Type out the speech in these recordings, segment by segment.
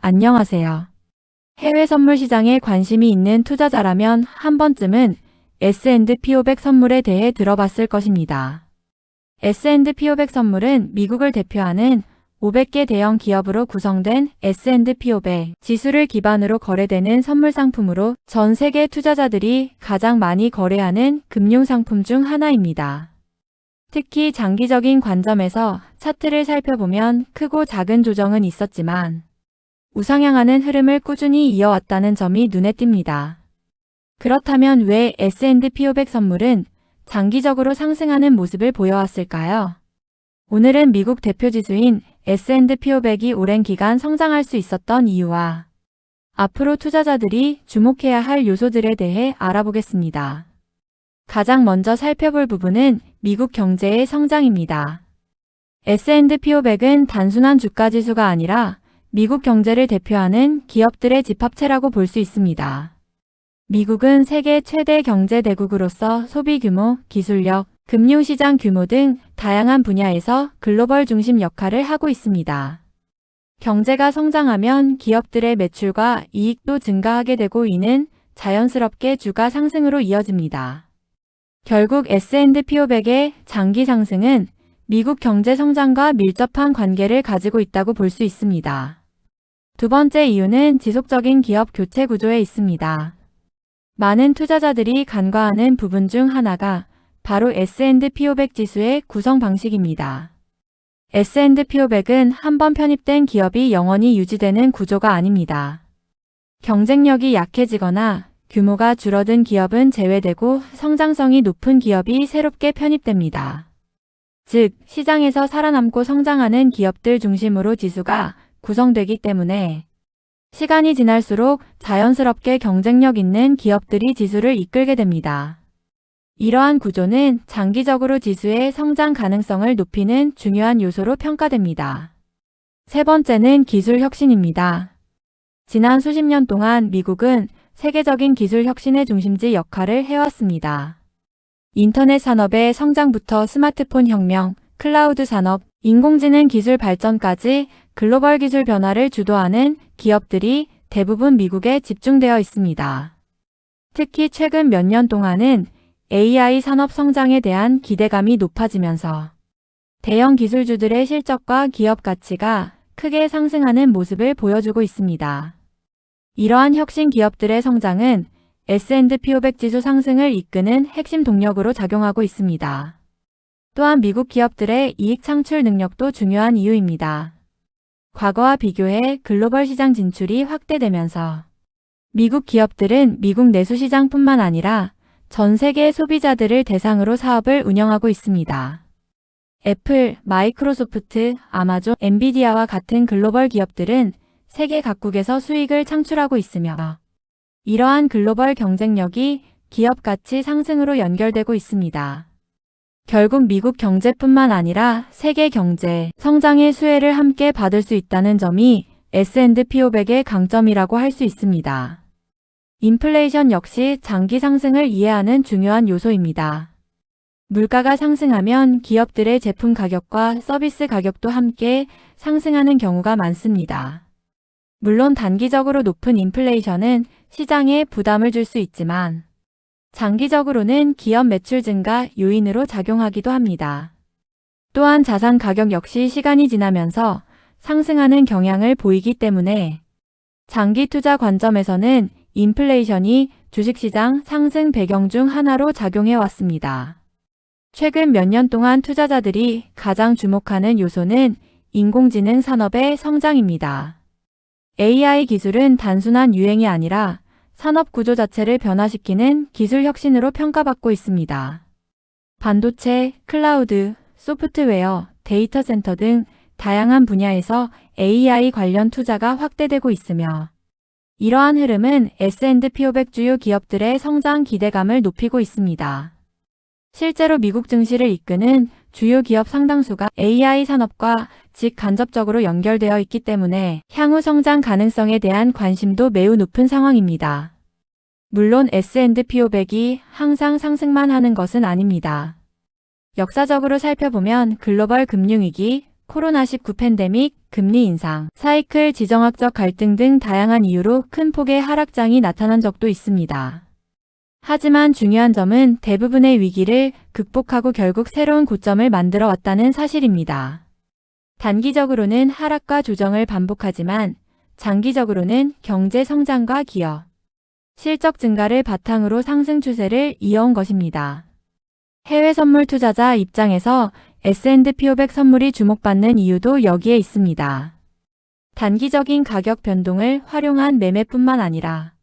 안녕하세요. 해외 선물 시장에 관심이 있는 투자자라면 한 번쯤은 S&P 500 선물에 대해 들어봤을 것입니다. S&P 500 선물은 미국을 대표하는 500개 대형 기업으로 구성된 S&P 500 지수를 기반으로 거래되는 선물 상품으로 전 세계 투자자들이 가장 많이 거래하는 금융상품 중 하나입니다. 특히 장기적인 관점에서 차트를 살펴보면 크고 작은 조정은 있었지만 우상향하는 흐름을 꾸준히 이어왔다는 점이 눈에 띕니다. 그렇다면 왜 S&P 500 선물은 장기적으로 상승하는 모습을 보여왔을까요? 오늘은 미국 대표 지수인 S&P 500이 오랜 기간 성장할 수 있었던 이유와 앞으로 투자자들이 주목해야 할 요소들에 대해 알아보겠습니다. 가장 먼저 살펴볼 부분은 미국 경제의 성장입니다. S&P 500은 단순한 주가 지수가 아니라 미국 경제를 대표하는 기업들의 집합체라고 볼 수 있습니다. 미국은 세계 최대 경제 대국으로서 소비 규모, 기술력, 금융시장 규모 등 다양한 분야에서 글로벌 중심 역할을 하고 있습니다. 경제가 성장하면 기업들의 매출과 이익도 증가하게 되고 이는 자연스럽게 주가 상승으로 이어집니다. 결국 S&P 500의 장기 상승은 미국 경제 성장과 밀접한 관계를 가지고 있다고 볼 수 있습니다. 두 번째 이유는 지속적인 기업 교체 구조에 있습니다. 많은 투자자들이 간과하는 부분 중 하나가 바로 S&P 500 지수의 구성 방식입니다. S&P 500은 한번 편입된 기업이 영원히 유지되는 구조가 아닙니다. 경쟁력이 약해지거나 규모가 줄어든 기업은 제외되고 성장성이 높은 기업이 새롭게 편입됩니다. 즉, 시장에서 살아남고 성장하는 기업들 중심으로 지수가 구성되기 때문에 시간이 지날수록 자연스럽게 경쟁력 있는 기업들이 지수를 이끌게 됩니다. 이러한 구조는 장기적으로 지수의 성장 가능성을 높이는 중요한 요소로 평가됩니다. 세 번째는 기술 혁신입니다. 지난 수십 년 동안 미국은 세계적인 기술 혁신의 중심지 역할을 해왔습니다. 인터넷 산업의 성장부터 스마트폰 혁명, 클라우드 산업, 인공지능 기술 발전까지 글로벌 기술 변화를 주도하는 기업들이 대부분 미국에 집중되어 있습니다. 특히 최근 몇 년 동안은 AI 산업 성장에 대한 기대감이 높아지면서 대형 기술주들의 실적과 기업 가치가 크게 상승하는 모습을 보여주고 있습니다. 이러한 혁신 기업들의 성장은 S&P 500 지수 상승을 이끄는 핵심 동력으로 작용하고 있습니다. 또한 미국 기업들의 이익 창출 능력도 중요한 이유입니다. 과거와 비교해 글로벌 시장 진출이 확대되면서 미국 기업들은 미국 내수 시장뿐만 아니라 전 세계 소비자들을 대상으로 사업을 운영하고 있습니다. 애플, 마이크로소프트, 아마존, 엔비디아와 같은 글로벌 기업들은 세계 각국에서 수익을 창출하고 있으며 이러한 글로벌 경쟁력이 기업 가치 상승으로 연결되고 있습니다. 결국 미국 경제뿐만 아니라 세계 경제 성장의 수혜를 함께 받을 수 있다는 점이 S&P 500의 강점이라고 할 수 있습니다. 인플레이션 역시 장기 상승을 이해하는 중요한 요소입니다. 물가가 상승하면 기업들의 제품 가격과 서비스 가격도 함께 상승하는 경우가 많습니다. 물론 단기적으로 높은 인플레이션은 시장에 부담을 줄 수 있지만 장기적으로는 기업 매출 증가 요인으로 작용하기도 합니다. 또한 자산 가격 역시 시간이 지나면서 상승하는 경향을 보이기 때문에 장기 투자 관점에서는 인플레이션이 주식시장 상승 배경 중 하나로 작용해 왔습니다. 최근 몇 년 동안 투자자들이 가장 주목하는 요소는 인공지능 산업의 성장입니다. AI 기술은 단순한 유행이 아니라 산업 구조 자체를 변화시키는 기술 혁신으로 평가받고 있습니다. 반도체, 클라우드, 소프트웨어, 데이터 센터 등 다양한 분야에서 AI 관련 투자가 확대되고 있으며 이러한 흐름은 S&P 500 주요 기업들의 성장 기대감을 높이고 있습니다. 실제로 미국 증시를 이끄는 주요 기업 상당수가 AI 산업과 직간접적으로 연결되어 있기 때문에 향후 성장 가능성에 대한 관심도 매우 높은 상황입니다. 물론 S&P 500이 항상 상승만 하는 것은 아닙니다. 역사적으로 살펴보면 글로벌 금융위기, 코로나19 팬데믹, 금리 인상, 사이클 지정학적 갈등 등 다양한 이유로 큰 폭의 하락장이 나타난 적도 있습니다. 하지만 중요한 점은 대부분의 위기를 극복하고 결국 새로운 고점을 만들어 왔다는 사실입니다. 단기적으로는 하락과 조정을 반복하지만 장기적으로는 경제 성장과 기업 실적 증가를 바탕으로 상승 추세를 이어온 것입니다. 해외 선물 투자자 입장에서 S&P 500 선물이 주목받는 이유도 여기에 있습니다. 단기적인 가격 변동을 활용한 매매뿐만 아니라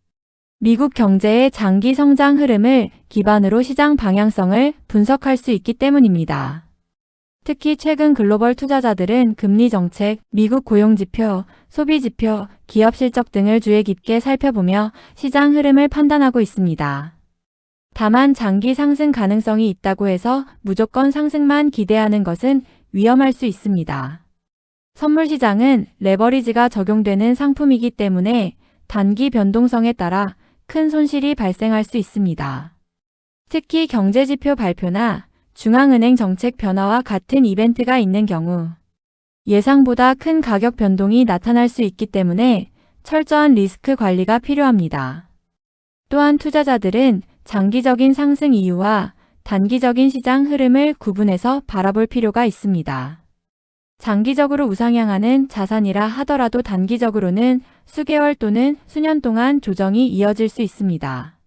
미국 경제의 장기 성장 흐름을 기반으로 시장 방향성을 분석할 수 있기 때문입니다. 특히 최근 글로벌 투자자들은 금리 정책, 미국 고용 지표, 소비 지표, 기업 실적 등을 주의 깊게 살펴보며 시장 흐름을 판단하고 있습니다. 다만 장기 상승 가능성이 있다고 해서 무조건 상승만 기대하는 것은 위험할 수 있습니다. 선물 시장은 레버리지가 적용되는 상품이기 때문에 단기 변동성에 따라 큰 손실이 발생할 수 있습니다. 특히 경제지표 발표나 중앙은행 정책 변화와 같은 이벤트가 있는 경우 예상보다 큰 가격 변동이 나타날 수 있기 때문에 철저한 리스크 관리가 필요합니다. 또한 투자자들은 장기적인 상승 이유와 단기적인 시장 흐름을 구분해서 바라볼 필요가 있습니다. 장기적으로 우상향하는 자산이라 하더라도 단기적으로는 수개월 또는 수년 동안 조정이 이어질 수 있습니다.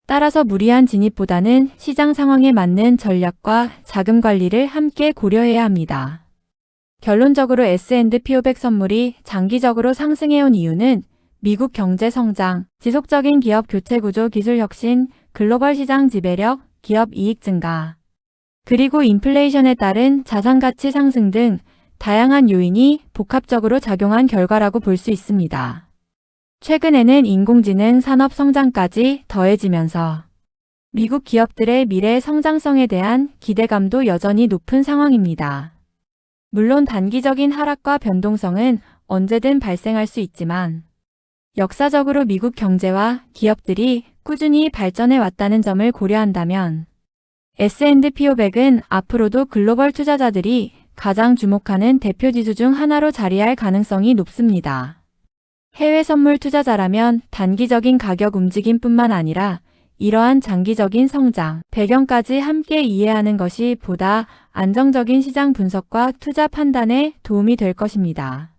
따라서 무리한 진입보다는 시장 상황에 맞는 전략과 자금 관리를 함께 고려해야 합니다. 결론적으로 S&P 500 선물이 장기적으로 상승해온 이유는 미국 경제 성장, 지속적인 기업 교체 구조 기술 혁신, 글로벌 시장 지배력, 기업 이익 증가, 그리고 인플레이션에 따른 자산 가치 상승 등 다양한 요인이 복합적으로 작용한 결과라고 볼 수 있습니다. 최근에는 인공지능 산업 성장까지 더해지면서 미국 기업들의 미래 성장성에 대한 기대감도 여전히 높은 상황입니다. 물론 단기적인 하락과 변동성은 언제든 발생할 수 있지만 역사적으로 미국 경제와 기업들이 꾸준히 발전해 왔다는 점을 고려한다면 S&P 500은 앞으로도 글로벌 투자자들이 가장 주목하는 대표 지수 중 하나로 자리할 가능성이 높습니다. 해외 선물 투자자라면 단기적인 가격 움직임뿐만 아니라 이러한 장기적인 성장, 배경까지 함께 이해하는 것이 보다 안정적인 시장 분석과 투자 판단에 도움이 될 것입니다.